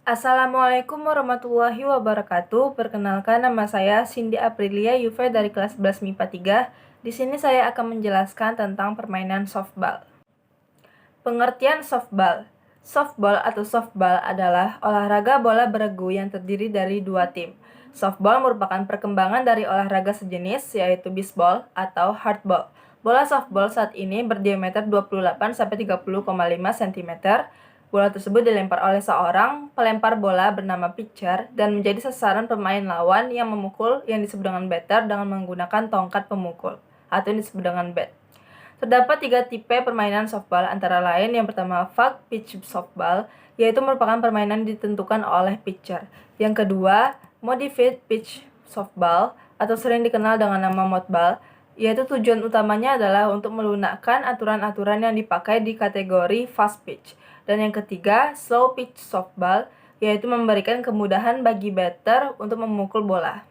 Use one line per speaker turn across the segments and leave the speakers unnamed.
Assalamualaikum warahmatullahi wabarakatuh. Perkenalkan, nama saya Cindy Aprilia Yuve dari kelas 11 MIPA 3. Di sini saya akan menjelaskan tentang permainan softball. Pengertian softball. Softball atau softball adalah olahraga bola beregu yang terdiri dari dua tim. Softball merupakan perkembangan dari olahraga sejenis, yaitu bisbol atau hardball. Bola softball saat ini berdiameter 28-30,5 cm. Bola tersebut dilempar oleh seorang pelempar bola bernama pitcher dan menjadi sasaran pemain lawan yang memukul yang disebut dengan batter dengan menggunakan tongkat pemukul atau yang disebut dengan bat. Terdapat 3 tipe permainan softball, antara lain yang pertama fast pitch softball, yaitu merupakan permainan ditentukan oleh pitcher. Yang kedua, modified pitch softball atau sering dikenal dengan nama modball, yaitu tujuan utamanya adalah untuk melunakkan aturan-aturan yang dipakai di kategori fast pitch. Dan yang ketiga, slow pitch softball, yaitu memberikan kemudahan bagi batter untuk memukul bola.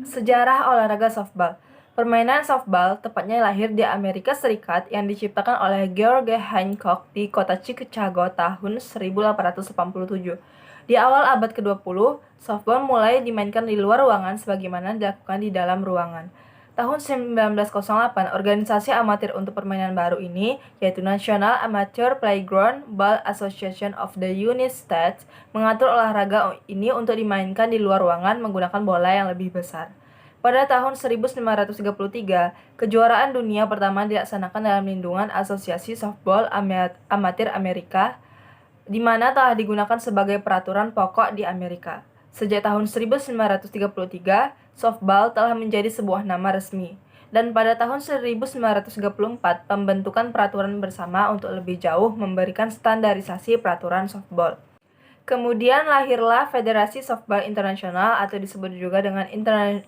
Sejarah olahraga softball. Permainan softball tepatnya lahir di Amerika Serikat yang diciptakan oleh George Hancock di kota Chicago tahun 1887. Di awal abad ke-20, softball mulai dimainkan di luar ruangan sebagaimana dilakukan di dalam ruangan. Tahun 1908, organisasi amatir untuk permainan baru ini, yaitu National Amateur Playground Ball Association of the United States, mengatur olahraga ini untuk dimainkan di luar ruangan menggunakan bola yang lebih besar. Pada tahun 1933, kejuaraan dunia pertama dilaksanakan dalam lindungan Asosiasi Softball Amatir Amerika, di mana telah digunakan sebagai peraturan pokok di Amerika. Sejak tahun 1933, softball telah menjadi sebuah nama resmi. Dan pada tahun 1934, pembentukan peraturan bersama untuk lebih jauh memberikan standarisasi peraturan softball. Kemudian lahirlah Federasi Softball Internasional atau disebut juga dengan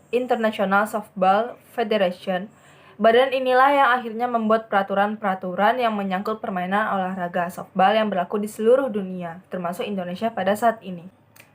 International Softball Federation. Badan inilah yang akhirnya membuat peraturan-peraturan yang menyangkut permainan olahraga softball yang berlaku di seluruh dunia, termasuk Indonesia pada saat ini.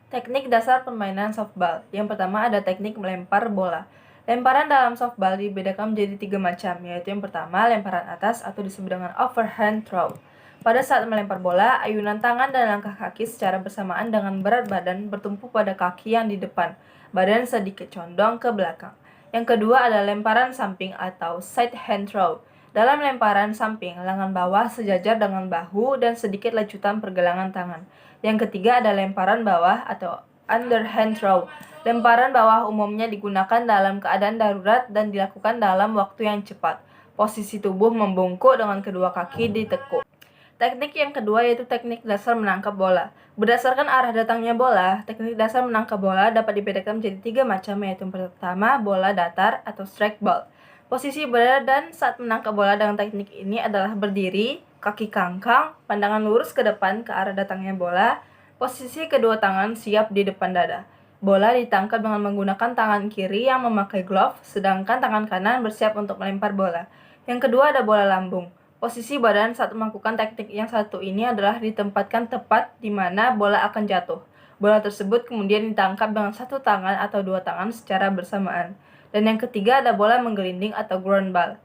Teknik dasar permainan softball. Yang pertama ada teknik melempar bola. Lemparan dalam softball dibedakan menjadi 3 macam, yaitu yang pertama lemparan atas atau disebut dengan overhand throw. Pada saat melempar bola, ayunan tangan dan langkah kaki secara bersamaan dengan berat badan bertumpu pada kaki yang di depan, badan sedikit condong ke belakang. Yang kedua adalah lemparan samping atau side hand throw. Dalam lemparan samping, lengan bawah sejajar dengan bahu dan sedikit lecutan pergelangan tangan. Yang ketiga ada lemparan bawah atau underhand throw. Lemparan bawah umumnya digunakan dalam keadaan darurat dan dilakukan dalam waktu yang cepat. Posisi tubuh membungkuk dengan kedua kaki ditekuk. Teknik yang kedua yaitu teknik dasar menangkap bola. Berdasarkan arah datangnya bola, teknik dasar menangkap bola dapat dibedakan menjadi 3 macam, yaitu yang pertama bola datar atau strike ball. Posisi berada saat menangkap bola dengan teknik ini adalah berdiri, kaki kangkang, pandangan lurus ke depan ke arah datangnya bola, posisi kedua tangan siap di depan dada. Bola ditangkap dengan menggunakan tangan kiri yang memakai glove, sedangkan tangan kanan bersiap untuk melempar bola. Yang kedua ada bola lambung. Posisi badan saat melakukan teknik yang satu ini adalah ditempatkan tepat di mana bola akan jatuh. Bola tersebut kemudian ditangkap dengan satu tangan atau dua tangan secara bersamaan. Dan yang ketiga ada bola menggelinding atau ground ball.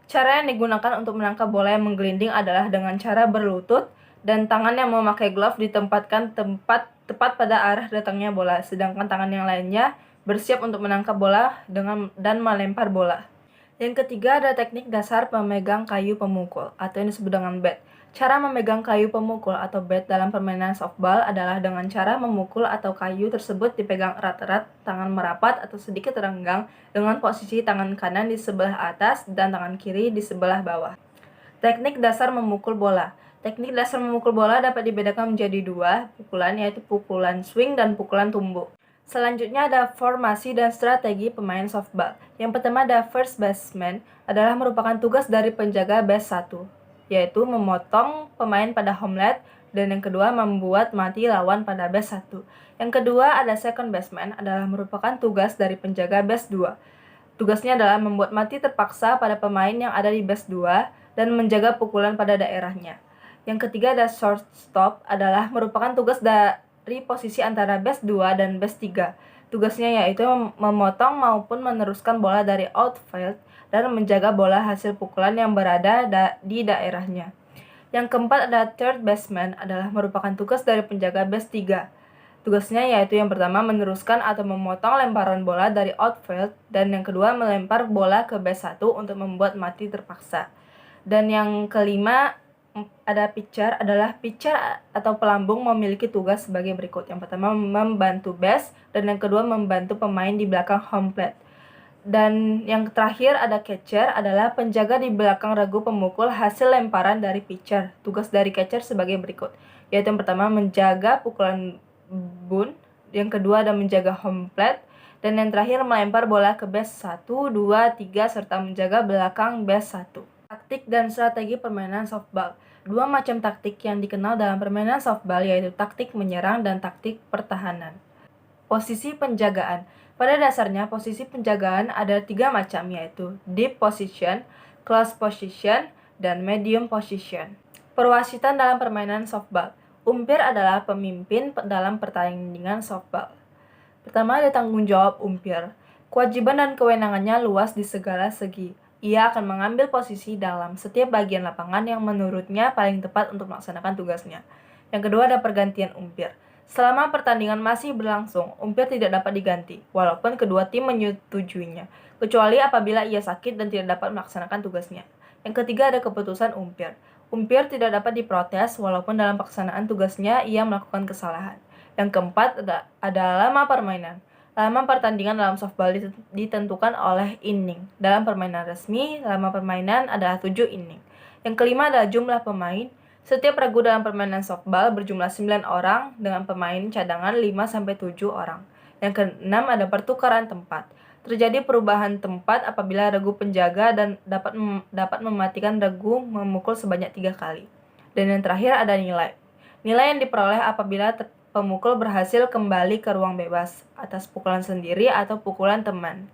Cara yang digunakan untuk menangkap bola yang menggelinding adalah dengan cara berlutut dan tangan yang memakai glove ditempatkan tepat pada arah datangnya bola, sedangkan tangan yang lainnya bersiap untuk menangkap bola dan melempar bola. Yang ketiga ada teknik dasar pemegang kayu pemukul atau yang disebut dengan bat. Cara memegang kayu pemukul atau bat dalam permainan softball adalah dengan cara memukul atau kayu tersebut dipegang erat-erat, tangan merapat atau sedikit renggang dengan posisi tangan kanan di sebelah atas dan tangan kiri di sebelah bawah. Teknik dasar memukul bola. Teknik dasar memukul bola dapat dibedakan menjadi 2 pukulan, yaitu pukulan swing dan pukulan tumbuk. Selanjutnya ada formasi dan strategi pemain softball. Yang pertama ada first baseman, adalah merupakan tugas dari penjaga base 1, yaitu memotong pemain pada home plate, dan yang kedua membuat mati lawan pada base 1. Yang kedua ada second baseman, adalah merupakan tugas dari penjaga base 2. Tugasnya adalah membuat mati terpaksa pada pemain yang ada di base 2 dan menjaga pukulan pada daerahnya. Yang ketiga ada shortstop, adalah merupakan tugas dari posisi antara base 2 dan base 3. Tugasnya yaitu memotong maupun meneruskan bola dari outfield dan menjaga bola hasil pukulan yang berada di daerahnya. Yang keempat ada third baseman, adalah merupakan tugas dari penjaga base 3. Tugasnya yaitu yang pertama meneruskan atau memotong lemparan bola dari outfield, dan yang kedua melempar bola ke base 1 untuk membuat mati terpaksa. Dan yang kelima ada pitcher, adalah pitcher atau pelambung memiliki tugas sebagai berikut. Yang pertama membantu base, dan yang kedua membantu pemain di belakang home plate. Dan yang terakhir ada catcher, adalah penjaga di belakang regu pemukul hasil lemparan dari pitcher. Tugas dari catcher sebagai berikut, yaitu yang pertama menjaga pukulan bunt, yang kedua ada menjaga home plate, dan yang terakhir melempar bola ke base 1, 2, 3, serta menjaga belakang base 1. Taktik dan strategi permainan softball. Dua macam taktik yang dikenal dalam permainan softball yaitu taktik menyerang dan taktik pertahanan. Posisi penjagaan. Pada dasarnya, posisi penjagaan ada 3 macam, yaitu deep position, close position, dan medium position. Perwasitan dalam permainan softball. Umpir adalah pemimpin dalam pertandingan softball. Pertama ada tanggung jawab umpir. Kewajiban dan kewenangannya luas di segala segi. Ia akan mengambil posisi dalam setiap bagian lapangan yang menurutnya paling tepat untuk melaksanakan tugasnya. Yang kedua ada pergantian umpir. Selama pertandingan masih berlangsung, umpir tidak dapat diganti, walaupun kedua tim menyetujuinya, kecuali apabila ia sakit dan tidak dapat melaksanakan tugasnya. Yang ketiga ada keputusan umpir. Umpir tidak dapat diprotes, walaupun dalam pelaksanaan tugasnya ia melakukan kesalahan. Yang keempat ada lama permainan. Lama pertandingan dalam softball ditentukan oleh inning. Dalam permainan resmi, lama permainan adalah 7 inning. Yang kelima adalah jumlah pemain. Setiap regu dalam permainan softball berjumlah 9 orang dengan pemain cadangan 5-7 orang. Yang keenam ada pertukaran tempat. Terjadi perubahan tempat apabila regu penjaga dan dapat mematikan regu memukul sebanyak 3 kali. Dan yang terakhir ada nilai. Nilai yang diperoleh apabila pemukul berhasil kembali ke ruang bebas atas pukulan sendiri atau pukulan teman.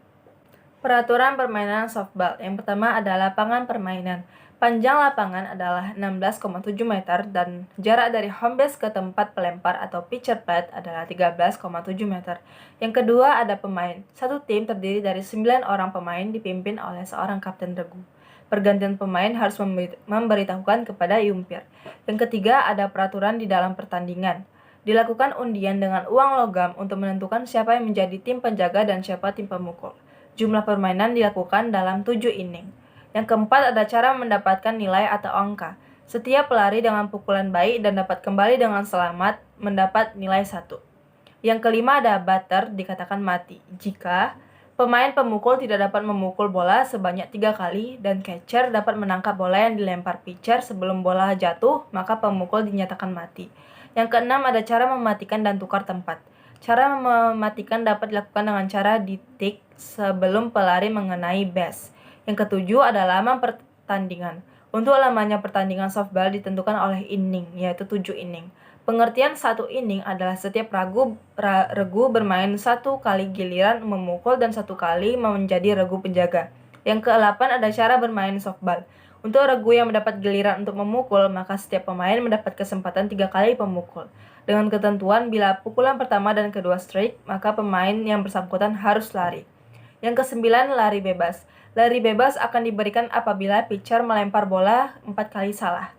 Peraturan permainan softball. Yang pertama adalah lapangan permainan. Panjang lapangan adalah 16,7 meter dan jarak dari home base ke tempat pelempar atau pitcher plate adalah 13,7 meter. Yang kedua ada pemain. Satu tim terdiri dari 9 orang pemain dipimpin oleh seorang kapten regu. Pergantian pemain harus memberitahukan kepada umpir. Yang ketiga ada peraturan di dalam pertandingan. Dilakukan undian dengan uang logam untuk menentukan siapa yang menjadi tim penjaga dan siapa tim pemukul. Jumlah permainan dilakukan dalam 7 inning. Yang keempat ada cara mendapatkan nilai atau angka. Setiap pelari dengan pukulan baik dan dapat kembali dengan selamat mendapat nilai 1. Yang kelima ada batter, dikatakan mati jika pemain pemukul tidak dapat memukul bola sebanyak 3 kali dan catcher dapat menangkap bola yang dilempar pitcher sebelum bola jatuh, maka pemukul dinyatakan mati. Yang keenam ada cara mematikan dan tukar tempat. Cara mematikan dapat dilakukan dengan cara ditik sebelum pelari mengenai base. Yang ketujuh ada lama pertandingan. Untuk lamanya pertandingan softball ditentukan oleh inning, yaitu 7 inning. Pengertian 1 inning adalah setiap regu bermain 1 kali giliran memukul dan 1 kali menjadi regu penjaga. Yang ke-8 ada cara bermain softball. Untuk regu yang mendapat giliran untuk memukul, maka setiap pemain mendapat kesempatan 3 kali pemukul. Dengan ketentuan bila pukulan pertama dan kedua strike, maka pemain yang bersangkutan harus lari. Yang ke-9 lari bebas. Lari bebas akan diberikan apabila pitcher melempar bola 4 kali salah.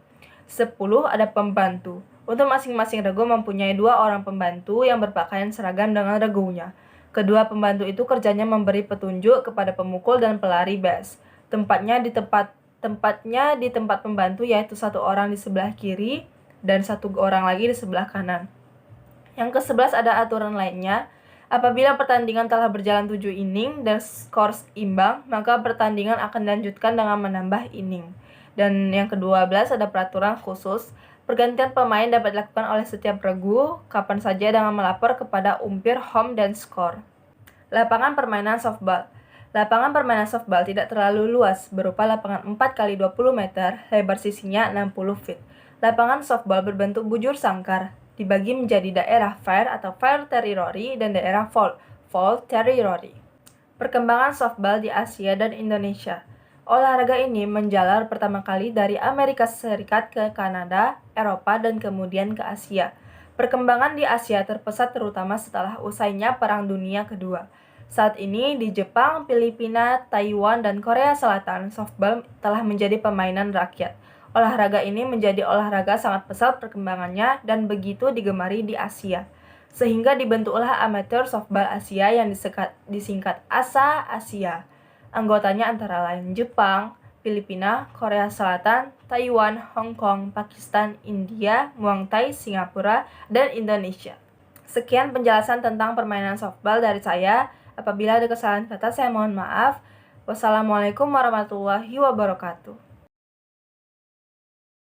10 ada pembantu. Untuk masing-masing regu mempunyai 2 orang pembantu yang berpakaian seragam dengan regunya. Kedua pembantu itu kerjanya memberi petunjuk kepada pemukul dan pelari base. Tempatnya di tempat pembantu yaitu 1 orang di sebelah kiri dan 1 orang lagi di sebelah kanan. Yang ke-11 ada aturan lainnya. Apabila pertandingan telah berjalan 7 inning dan skor imbang, maka pertandingan akan dilanjutkan dengan menambah inning. Dan yang ke-12 ada peraturan khusus. Pergantian pemain dapat dilakukan oleh setiap regu kapan saja dengan melapor kepada umpir home dan skor. Lapangan permainan softball. Lapangan permainan softball tidak terlalu luas, berupa lapangan 4x20 meter, lebar sisinya 60 feet. Lapangan softball berbentuk bujur sangkar, dibagi menjadi daerah fair atau fair territory dan daerah foul territory. Perkembangan softball di Asia dan Indonesia. Olahraga ini menjalar pertama kali dari Amerika Serikat ke Kanada, Eropa, dan kemudian ke Asia. Perkembangan di Asia terpusat terutama setelah usainya Perang Dunia Kedua. Saat ini di Jepang, Filipina, Taiwan, dan Korea Selatan, softball telah menjadi permainan rakyat. Olahraga ini menjadi olahraga sangat pesat perkembangannya dan begitu digemari di Asia. Sehingga dibentuklah Amateur Softball Asia yang disingkat ASA Asia. Anggotanya antara lain Jepang, Filipina, Korea Selatan, Taiwan, Hong Kong, Pakistan, India, Muang Thai, Singapura, dan Indonesia. Sekian penjelasan tentang permainan softball dari saya. Apabila ada kesalahan kata, saya mohon maaf. Wassalamualaikum warahmatullahi wabarakatuh.